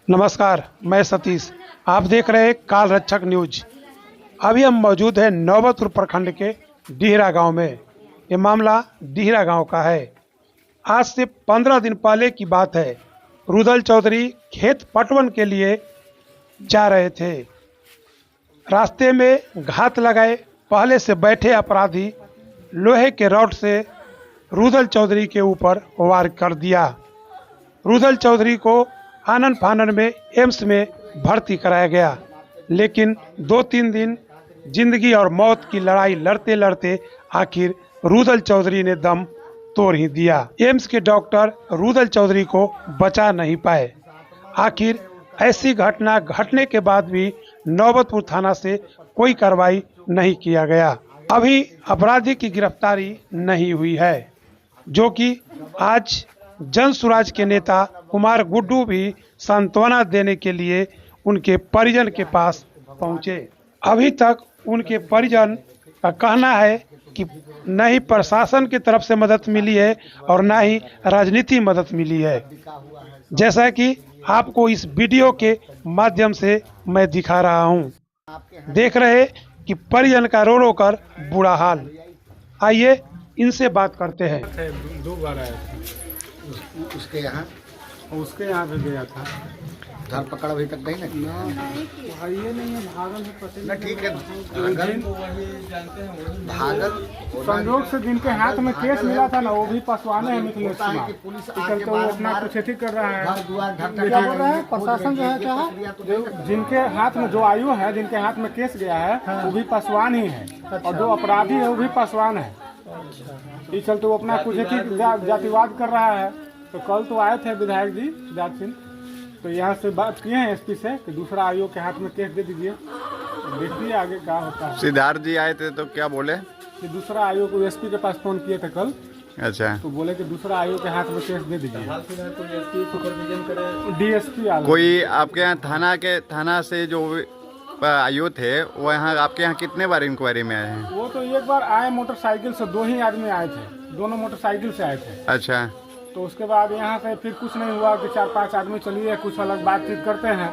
नमस्कार, मैं सतीश। आप देख रहे हैं काल रक्षक न्यूज। अभी हम मौजूद हैं नौबतपुर प्रखंड के डीहरा गांव में। ये मामला डीहरा गांव का है। आज से 15 दिन पहले की बात है। रुदल चौधरी खेत पटवन के लिए जा रहे थे। रास्ते में घात लगाए पहले से बैठे अपराधी लोहे के रॉड से रुदल चौधरी के ऊपर वार कर दिया। रुदल चौधरी को आनन फानन में एम्स में भर्ती कराया गया, लेकिन 2-3 दिन जिंदगी और मौत की लड़ाई लड़ते लड़ते आखिर रुदल चौधरी ने दम तोड़ ही दिया। एम्स के डॉक्टर रुदल चौधरी को बचा नहीं पाए। आखिर ऐसी घटना घटने के बाद भी नौबतपुर थाना से कोई कार्रवाई नहीं किया गया। अभी अपराधी की गिरफ्तारी नहीं हुई है, जो कि आज जन स्वराज के नेता कुमार गुड्डू भी सांत्वना देने के लिए उनके परिजन के पास पहुंचे। अभी तक उनके परिजन का कहना है कि न ही प्रशासन की तरफ से मदद मिली है और न ही राजनीति मदद मिली है। जैसा कि आपको इस वीडियो के माध्यम से मैं दिखा रहा हूं। देख रहे कि परिजन का रो रो कर बुरा हाल। आइए इनसे बात करते हैं। 2 बार आया था उसके यहाँ भी गया था। धरपकड़ अभी तक नहीं ना ये नहीं है, भागल है पता ना। ठीक है, भागल संयोग से जिनके हाथ में केस मिला था ना, वो भी पसवाने हैं मिथिलेश कुमार। पुलिस चलते वो अपना कुछ अथी कर रहा है। क्या बोल रहा है प्रशासन जो है, क्या है जिनके हाथ में जो आयु है, जिनके हाथ में केस गया है, वो भी पसवान ही है। और जो अपराधी है वो भी पसवान है। इस चलते वो अपना कुछ जातिवाद कर रहा है। तो कल तो आए थे विधायक जी सिद्धार्थ सिंह, तो यहाँ से बात किए हैं एसपी से कि दूसरा आयोग के हाथ में केस दे दीजिए। देखिए आगे क्या होता है। सिद्धार्थ जी आए थे तो क्या बोले कि दूसरा आयोग को एसपी के पास फोन किए थे कल। अच्छा, तो बोले कि दूसरा आयोग के हाथ में केस दे दीजिए। डीएसपी आया। कोई आपके यहाँ थाना से जो आयु थे वो यहाँ आपके यहाँ कितने बार इंक्वायरी में आए हैं? वो तो एक बार आए मोटरसाइकिल से, 2 ही आदमी आए थे, दोनों मोटरसाइकिल से आए थे। अच्छा, तो उसके बाद यहाँ से फिर कुछ नहीं हुआ कि 4-5 आदमी चलिए कुछ अलग बातचीत करते हैं।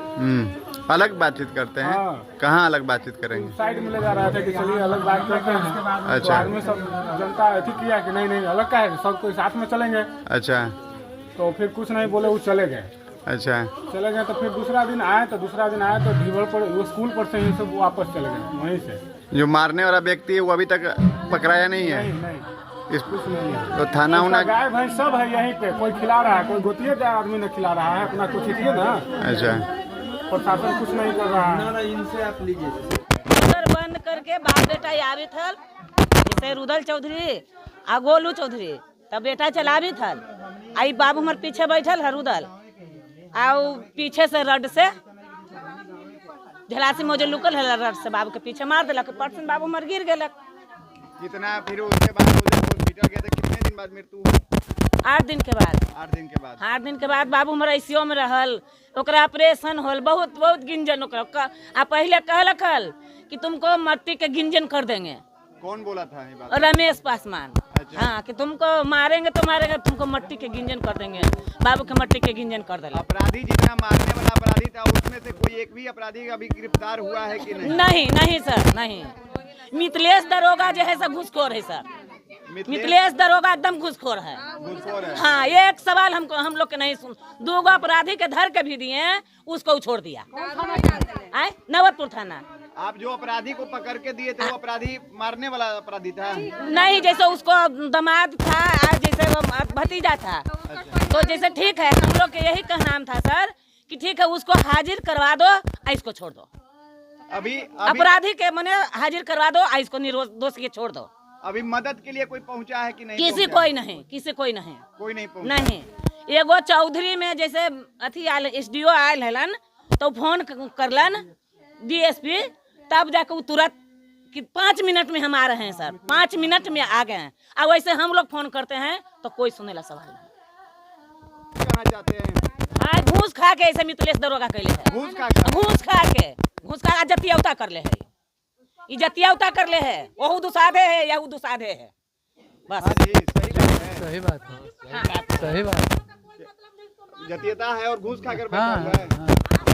अलग बातचीत करते हैं। हाँ। कहाँ अलग बातचीत करेंगे? साइड में ले जा रहे थे कि चलिए अलग बात करते हैं। अच्छा। तो आदमी सब जनता ऐसी किया कि नहीं अलग का है, सब कोई साथ में चलेंगे। अच्छा, तो फिर कुछ नहीं बोले, वो चले गए। अच्छा, चले गए तो फिर दूसरा दिन आए तो ढीवल पर वो स्कूल पर से ही सब वापस चले गए वहीं से। जो मारने वाला व्यक्ति है वो अभी तक पकड़ाया नहीं है? नहीं इस कुछ नहीं है। तो थाना उना गाय भैंस सब है यहीं पे, कोई खिला रहा है, कोई गोतिये आदमी ने खिला रहा है, अपना कुछ ही ना। अच्छा, प्रशासन कुछ नहीं कर रहा है। इनसे आप लीजिए बंद करके बाप बेटा आवे थल, जैसे रुदल चौधरी आ गोलू चौधरी, तब बेटा चलावी थल। आई बाबू हमारे पीछे बैठल है रुदल, आओ पीछे से रड से झलासी मोजे लुकल है, रड से बाबू के पीछे मार दिलक। पर्सन बाबू मर गिर गलक। कितना फिर उसके बाद हॉस्पिटल गए थे? कितने दिन बाद मृत्यु? 8 दिन के बाद। 8 दिन के बाद। 8 दिन के बाद बाबू हमारा ICU में रहल, ओकरा ऑपरेशन होल, बहुत गिंजन ओकरा। आ पहले कहलक हल कि तुमको मट्टी के गिंजन कर देंगे। कौन बोला था ये बात? रमेश पासवान। अच्छा। हाँ, कि तुमको मारेंगे तो मारेंगे, तुमको मट्टी के गिंजन कर देंगे। बाबू के मट्टी के गिंजन कर देंगे। अपराधी जितना मारने वाला अपराधी था उसमें से कोई एक भी अपराधी अभी गिरफ्तार हुआ है कि नहीं? नहीं सर, नहीं। मिथिलेश दरोगा जो है सब घूसखोर है सर। मिथिलेश दरोगा एकदम घूसखोर है। हाँ, एक सवाल हम लोग के नहीं सुन। 2 अपराधी के धर के भी दिए, उसको छोड़ दिया। नौबतपुर थाना। आप जो अपराधी को पकड़ के दिए थे वो अपराधी मारने वाला अपराधी था? नहीं, जैसे उसको दामाद था, आज जैसे वो भतीजा था। तो जैसे ठीक है, हम लोग के यही कहना था सर कि ठीक है उसको हाजिर करवा दो, इसको छोड़ दो। अभी अपराधी के मने हाजिर करवा दो, इसको निर्दोष के छोड़ दो। अभी मदद के लिए कोई पहुंचा है कि नहीं? किसी कोई नहीं कोई नहीं पहुंचा। नहीं। एगो चौधरी में जैसे अथी आयल, SDO आयल हलन, तो फोन करलन DSP, तब जाकर तुरंत कि 5 मिनट में हम आ रहे हैं सर, 5 मिनट में आ गए हैं। अब वैसे हम लोग फोन करते हैं तो कोई सुने ला सवाल नहीं। कहना चाहते हैं? घूस खा के ऐसे मिथिलेश दरोगा कैले है। घूस खा जतियावता कर ले है, जतियावता कर ले है। वहू दुसाधे है या दुसाधे है, बस। सही बात है। सही बात है। जतीयता है और घूस खाकर बैठा हाँ, हुआ है। क्या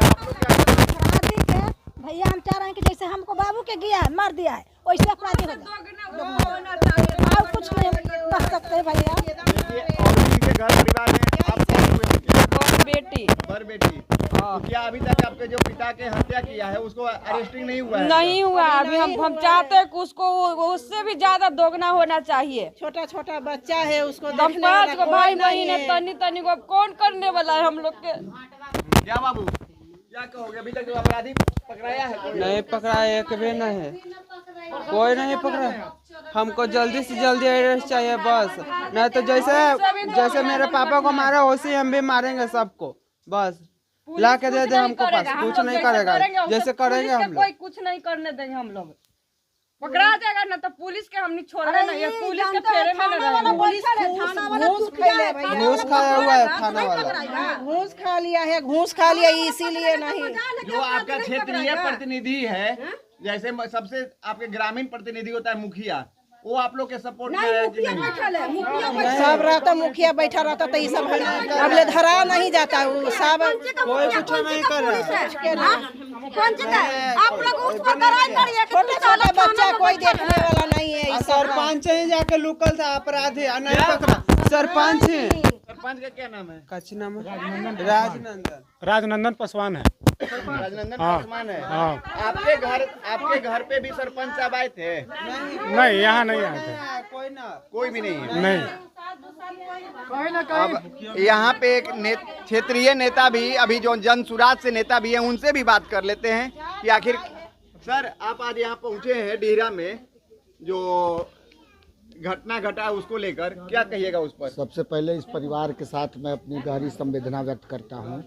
आप लोग क्या अपराधी के भैया हम चाह रहे हैं कि जैसे हमको बाबू के गया है मार दिया है वैसे अपराधी हो जाए और कुछ नहीं कर सकते भैया। देखिए, और इनके घर परिवार में आप कौन हुए हैं? बेटी बर बेटी। तो क्या अभी तक आपके जो पिता के हत्या किया है उसको अरेस्टिंग नहीं हुआ है? नहीं हुआ अभी। हम चाहते हैं कि उसको उससे भी ज्यादा दोगुना होना चाहिए। छोटा छोटा बच्चा है उसको हम देखने 5 वाला को भाई कोई नहीं बहन है, है। तनी तनी को अब कौन करने वाला है हम लोग के। क्या बाबू क्या कहोगे? अभी तक जो अपराधी पकड़ाया है कोई? नहीं पकड़ा, एक भी नहीं, कोई नहीं पकड़ा। हमको जल्दी से जल्दी अरेस्ट चाहिए बस, नहीं तो जैसे मेरे पापा को मारा वैसे हम भी मारेंगे सबको। बस ला के दे दे हमको, पास कुछ नहीं करेगा, जैसे करेंगे हम कोई लोग। कुछ नहीं करने देंगे हम लोग। पकड़ा जाएगा ना तो पुलिस के हम नहीं छोड़ना नहीं है, पुलिस के फेरे में न रहेंगे। घूस खाया हुआ है थाना वाला। घूस खा लिया है, घूस खा लिया इसीलिए नहीं। जो आपका क्षेत्रीय प्रतिनिधि है, जैसे सबसे आपके ग्रामीण प्रतिनिधि होता है मुखिया, वो आप लोग के सपोर्ट में है कि नहीं? सब रहता मुखिया बैठा रहता तो ये सब अब ले धरा नहीं जाता वो सब कोई कुछ नहीं कर रहा। छोटे छोटे बच्चा कोई देखने वाला नहीं है। ये सब सरपंच ही जाके लुकल था अपराधी, नहीं पकड़ा। सरपंच ही। सरपंच का क्या नाम है? कच्ची नाम है राजनंदन। राजनंदन पासवान है। राजनंदन पासवान है। आपके घर पे भी सरपंच साहब आए थे? नहीं यहाँ नहीं आए थे, कोई भी नहीं है। नहीं। अब यहाँ पे एक क्षेत्रीय नेता भी, अभी जो जन सुराज से नेता भी है, उनसे भी बात कर लेते हैं कि आखिर सर आप आज यहाँ पहुँचे हैं डीहरा में, जो घटना घटा उसको लेकर क्या कहिएगा उस पर? सबसे पहले इस परिवार के साथ मैं अपनी गहरी संवेदना व्यक्त करता हूं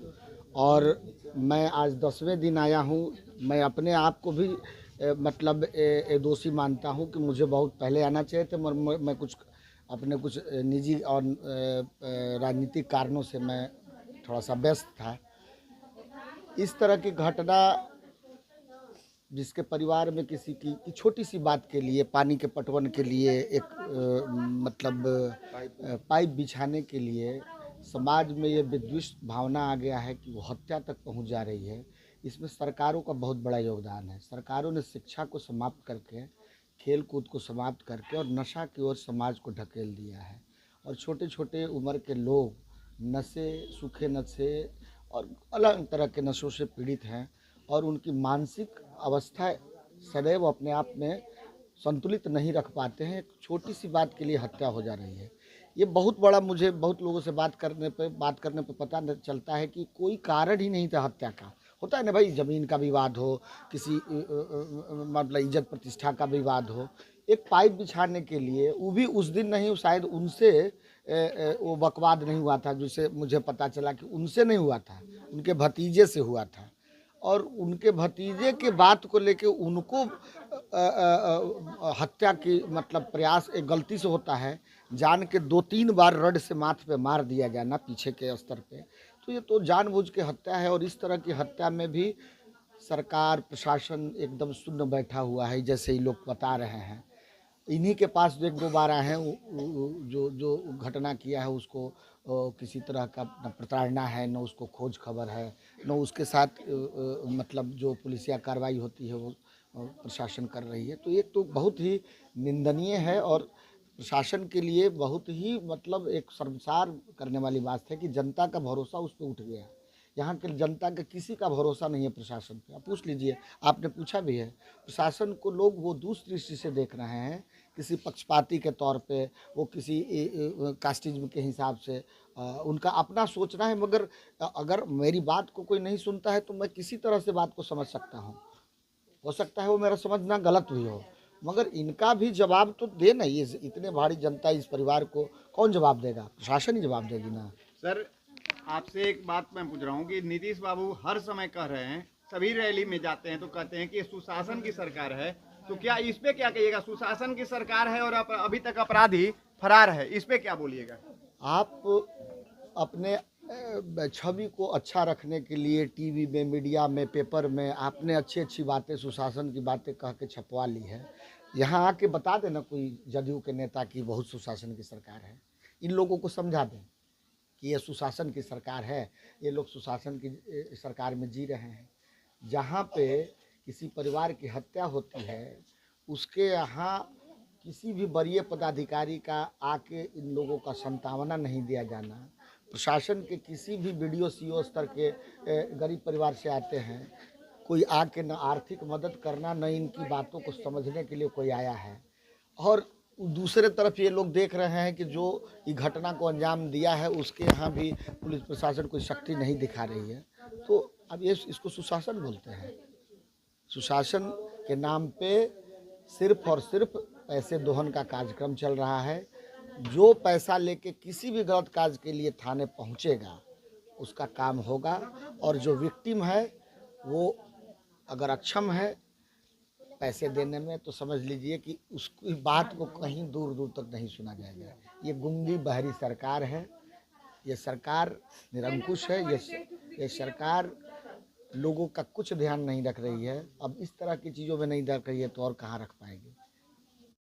और मैं आज 10वें दिन आया हूं। मैं अपने आप को भी मतलब दोषी मानता हूं कि मुझे बहुत पहले आना चाहिए था, मगर मैं कुछ अपने कुछ निजी और राजनीतिक कारणों से मैं थोड़ा सा व्यस्त था। इस तरह की घटना जिसके परिवार में किसी की छोटी सी बात के लिए, पानी के पटवन के लिए, एक मतलब पाइप बिछाने के लिए समाज में ये विद्वेष भावना आ गया है कि वो हत्या तक पहुंच जा रही है। इसमें सरकारों का बहुत बड़ा योगदान है। सरकारों ने शिक्षा को समाप्त करके, खेल कूद को समाप्त करके और नशा की ओर समाज को ढकेल दिया है। और छोटे छोटे उम्र के लोग नशे, सूखे नशे और अलग तरह के नशों से पीड़ित हैं और उनकी मानसिक अवस्था सदैव अपने आप में संतुलित नहीं रख पाते हैं। एक छोटी सी बात के लिए हत्या हो जा रही है। ये बहुत बड़ा, मुझे बहुत लोगों से बात करने पे पता चलता है कि कोई कारण ही नहीं था हत्या का। होता है ना भाई, ज़मीन का विवाद हो, किसी मतलब इज्जत प्रतिष्ठा का विवाद हो, एक पाइप बिछाने के लिए, वो भी उस दिन नहीं, शायद उनसे वो बकवाद नहीं हुआ था, जिसे मुझे पता चला कि उनसे नहीं हुआ था, उनके भतीजे से हुआ था। और उनके भतीजे के बात को लेके उनको हत्या की मतलब प्रयास एक गलती से होता है, जान के 2-3 बार रड से माथे पे मार दिया जाना पीछे के स्तर पे, तो ये तो जानबूझ के हत्या है। और इस तरह की हत्या में भी सरकार, प्रशासन एकदम सुन्न बैठा हुआ है, जैसे ही लोग बता रहे हैं। इन्हीं के पास जो 1-2 बार आए हैं, जो घटना किया है उसको किसी तरह का न प्रताड़ना है, न उसको खोज खबर है, न उसके साथ मतलब जो पुलिसिया कार्रवाई होती है वो प्रशासन कर रही है। तो ये तो बहुत ही निंदनीय है और प्रशासन के लिए बहुत ही मतलब एक शर्मसार करने वाली बात है कि जनता का भरोसा उस पर उठ गया। यहाँ के जनता का किसी का भरोसा नहीं है प्रशासन पे। आप पूछ लीजिए, आपने पूछा भी है, प्रशासन को लोग वो दूसरी दृष्टि से देख रहे हैं, किसी पक्षपाती के तौर पे, वो किसी कास्टिज्म के हिसाब से उनका अपना सोचना है। मगर अगर मेरी बात को कोई नहीं सुनता है तो मैं किसी तरह से बात को समझ सकता हूँ। हो सकता है वो मेरा समझना गलत भी हो, मगर इनका भी जवाब तो दे ना। ये इतने भारी जनता, इस परिवार को कौन जवाब देगा? प्रशासन ही जवाब देगी ना। सर आपसे एक बात मैं पूछ रहा हूँ कि नीतीश बाबू हर समय कह रहे हैं, सभी रैली में जाते हैं तो कहते हैं कि सुशासन की सरकार है, तो क्या इस पे क्या कहिएगा? सुशासन की सरकार है और अभी तक अपराधी फरार है, इस पे क्या बोलिएगा? आप अपने छवि को अच्छा रखने के लिए टीवी में, मीडिया में, पेपर में आपने अच्छी बातें, सुशासन की बातें कह के छपवा ली है। यहाँ आके बता देना कोई जदयू के नेता की बहुत सुशासन की सरकार है। इन लोगों को समझा दें कि ये सुशासन की सरकार है। ये लोग सुशासन की सरकार में जी रहे हैं। जहाँ पे किसी परिवार की हत्या होती है उसके यहाँ किसी भी वरीय पदाधिकारी का आके इन लोगों का संतावना नहीं दिया जाना, प्रशासन के किसी भी BDO CO स्तर के गरीब परिवार से आते हैं, कोई आके न आर्थिक मदद करना न इनकी बातों को समझने के लिए कोई आया है। और दूसरे तरफ ये लोग देख रहे हैं कि जो ये घटना को अंजाम दिया है उसके यहाँ भी पुलिस प्रशासन कोई शक्ति नहीं दिखा रही है। तो अब ये इसको सुशासन बोलते हैं। सुशासन के नाम पे सिर्फ और सिर्फ पैसे दोहन का कार्यक्रम चल रहा है। जो पैसा लेके किसी भी गलत काज के लिए थाने पहुंचेगा उसका काम होगा, और जो विक्टिम है वो अगर अक्षम है पैसे देने में तो समझ लीजिए कि उसकी बात को कहीं दूर दूर तक नहीं सुना जाएगा। ये गूंगी बहरी सरकार है, ये सरकार निरंकुश है, ये सरकार लोगों का कुछ ध्यान नहीं रख रही है। अब इस तरह की चीज़ों में नहीं रख रही है तो और कहाँ रख पाएगी।